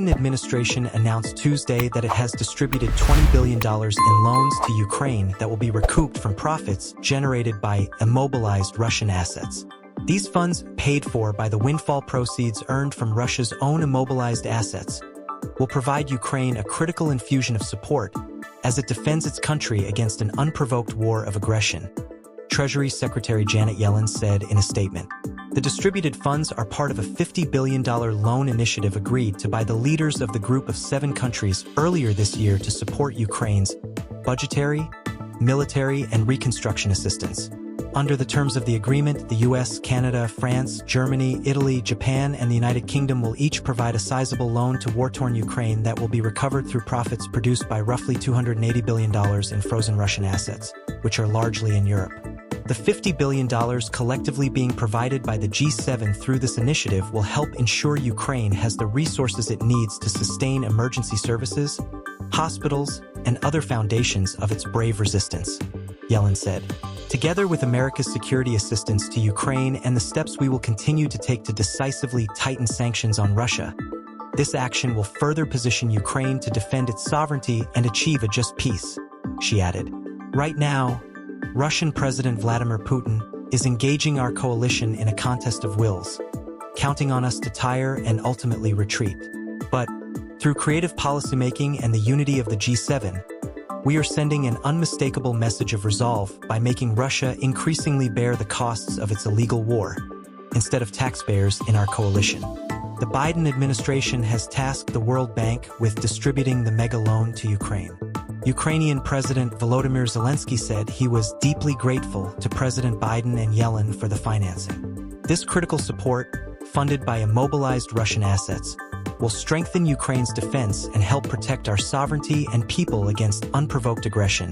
Biden administration announced Tuesday that it has distributed $20 billion in loans to Ukraine that will be recouped from profits generated by immobilized Russian assets. These funds, paid for by the windfall proceeds earned from Russia's own immobilized assets, will provide Ukraine a critical infusion of support as it defends its country against an unprovoked war of aggression, Treasury Secretary Janet Yellen said in a statement. The distributed funds are part of a $50 billion loan initiative agreed to by the leaders of the group of 7 countries earlier this year to support Ukraine's budgetary, military, and reconstruction assistance. Under the terms of the agreement, the US, Canada, France, Germany, Italy, Japan, and the United Kingdom will each provide a sizable loan to war-torn Ukraine that will be recovered through profits produced by roughly $280 billion in frozen Russian assets, which are largely in Europe. The $50 billion collectively being provided by the G7 through this initiative will help ensure Ukraine has the resources it needs to sustain emergency services, hospitals, and other foundations of its brave resistance, Yellen said. Together with America's security assistance to Ukraine and the steps we will continue to take to decisively tighten sanctions on Russia, this action will further position Ukraine to defend its sovereignty and achieve a just peace, she added. Right now, Russian President Vladimir Putin is engaging our coalition in a contest of wills, counting on us to tire and ultimately retreat. But, through creative policymaking and the unity of the G7, we are sending an unmistakable message of resolve by making Russia increasingly bear the costs of its illegal war, instead of taxpayers in our coalition. The Biden administration has tasked the World Bank with distributing the mega loan to Ukraine. Ukrainian President Volodymyr Zelensky said he was deeply grateful to President Biden and Yellen for the financing. This critical support, funded by immobilized Russian assets, will strengthen Ukraine's defense and help protect our sovereignty and people against unprovoked aggression,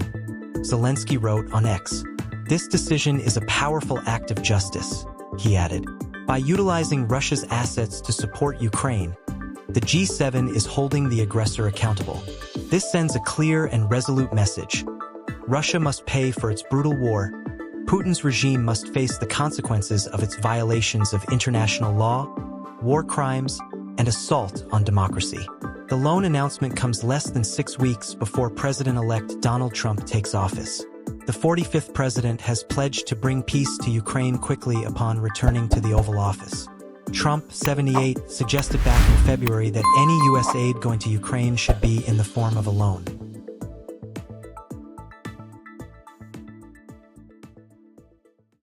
Zelensky wrote on X. This decision is a powerful act of justice, he added. By utilizing Russia's assets to support Ukraine, the G7 is holding the aggressor accountable. This sends a clear and resolute message. Russia must pay for its brutal war. Putin's regime must face the consequences of its violations of international law, war crimes, and assault on democracy. The loan announcement comes less than 6 weeks before President-elect Donald Trump takes office. The 45th president has pledged to bring peace to Ukraine quickly upon returning to the Oval Office. Trump, 78, suggested back in February that any U.S. aid going to Ukraine should be in the form of a loan.